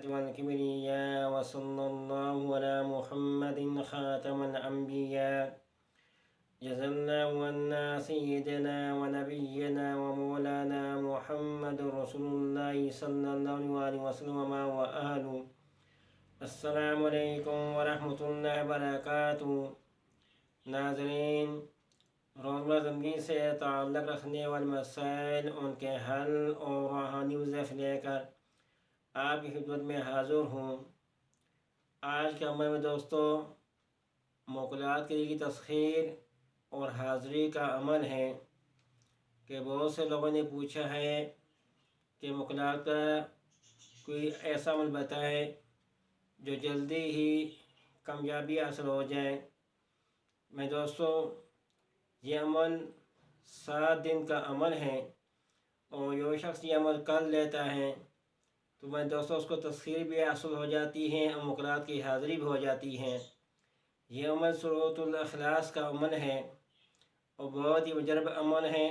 والكبرياء وصلى الله على محمد خاتم الأنبياء. جزا الله عنا سيدنا ونبينا ومولانا محمد رسول الله صلى الله عليه وسلم وآله. السلام علیکم ورحمۃ اللہ وبرکاتہ۔ ناظرین، روزمرہ زندگی سے تعلق رکھنے والے مسائل، ان کے حل اور روحانی وظائف لے کر آپ کی خدمت میں حاضر ہوں۔ آج کے عمل میں دوستو موکلات کے لیے تسخیر اور حاضری کا عمل ہے کہ بہت سے لوگوں نے پوچھا ہے کہ موکلات کا کوئی ایسا عمل بتائے جو جلدی ہی کامیابی حاصل ہو جائے۔ میں دوستو یہ عمل 7 دن کا عمل ہے، اور جو شخص یہ عمل کر لیتا ہے تو میں دوستو اس کو تسخیر بھی حاصل ہو جاتی ہے اور موکلات کی حاضری بھی ہو جاتی ہے۔ یہ عمل سورۃ الاخلاص کا عمل ہے اور بہت ہی مجرب عمل ہے۔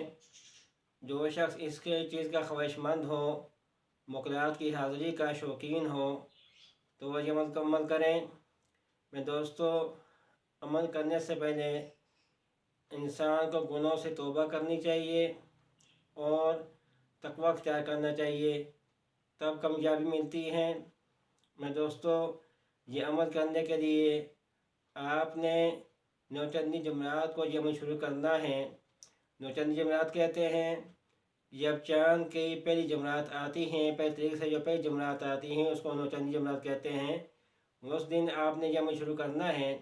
جو شخص اس کے چیز کا خواہش مند ہو، موکلات کی حاضری کا شوقین ہو، تو وہ یہ عمل کریں۔ میں دوستو عمل کرنے سے پہلے انسان کو گناہوں سے توبہ کرنی چاہیے اور تقوی اختیار کرنا چاہیے، تب کامیابی ملتی ہے۔ میں دوستو یہ عمل کرنے کے لیے آپ نے نوچندی جمعرات کو یہ عمل شروع کرنا ہے۔ نوچندی جمعرات کہتے ہیں جب چاند کی پہلی جمعرات آتی ہیں، پہلی تاریخ سے جو پہلی جمعرات آتی ہیں اس کو نوچندی جمعرات کہتے ہیں۔ اس دن آپ نے یہ عمل شروع کرنا ہے،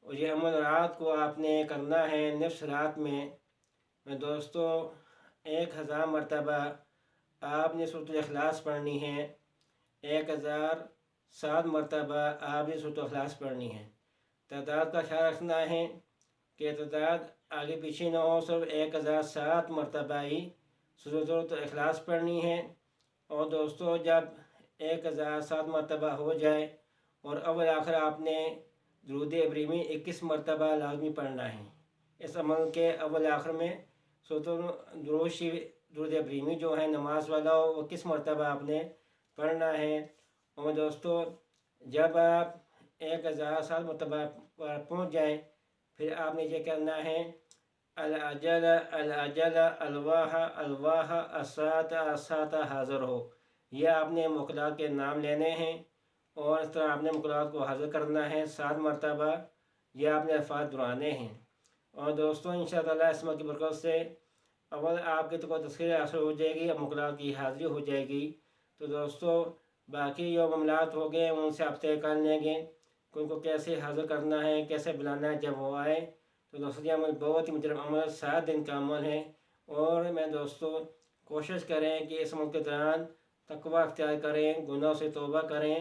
اور یہ عمل رات کو آپ نے کرنا ہے، نصف رات میں دوستو 1000 مرتبہ آپ نے سورۃ الاخلاص پڑھنی ہے۔ 1007 مرتبہ آپ نے سورۃ الاخلاص پڑھنی ہے۔ تعداد کا خیال رکھنا ہے کہ تعداد آگے پیچھے نہ ہو، صرف 1007 مرتبہ ہی سورۃ الاخلاص پڑھنی ہے۔ اور دوستو جب 1007 مرتبہ ہو جائے اور اول آخر آپ نے درود ابراہیمی 21 مرتبہ لازمی پڑھنا ہے۔ اس عمل کے اول آخر میں درود ابراہیمی جو ہے نماز والا وہ 21 مرتبہ آپ نے پڑھنا ہے۔ اور دوستو جب آپ 1007 مرتبہ پر پہنچ جائیں پھر آپ نے یہ کرنا ہے العجل العجل الواح الواح اسات اسات حاضر ہو۔ یہ آپ نے موکلات کے نام لینے ہیں اور اس طرح آپ نے موکلات کو حاضر کرنا ہے 7 مرتبہ۔ یہ آپ نے الفاظ دہرانے ہیں۔ اور دوستو انشاءاللہ اس عمل کی برکت سے اول آپ کی تو تسخیر حاصل ہو جائے گی اور موکلات کی حاضری ہو جائے گی۔ تو دوستو باقی جو معاملات ہو گئے ان سے آپ طے کر لیں گے کہ ان کو کیسے حاضر کرنا ہے، کیسے بلانا ہے جب وہ آئے۔ تو دوستو یہ عمل بہت ہی مجرب عمل 7 دن کا عمل ہے، اور میں دوستو کوشش کریں کہ اس عمل کے دوران تقوی اختیار کریں، گناہوں سے توبہ کریں،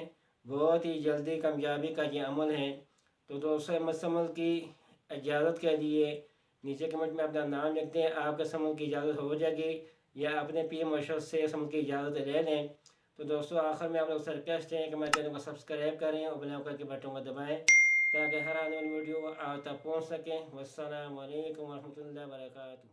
بہت ہی جلدی کامیابی کا یہ عمل ہے۔ تو دوستو اس عمل کی اجازت کے لیے نیچے کمنٹ میں اپنا نام لکھ دیں، آپ کے اس عمل کی اجازت ہو جائے گی، یا اپنے پیر مرشد سے اس عمل کی اجازت لے لیں۔ تو دوستو آخر میں آپ لوگ سے ریکویسٹ ہے کہ میرے چینل کو سبسکرائب کریں اور بیل آئیکن کے بٹن کو دبائیں تاکہ ہر آنے والی ویڈیو آپ تک پہنچ سکیں۔ والسلام علیکم ورحمۃ اللہ وبرکاتہ۔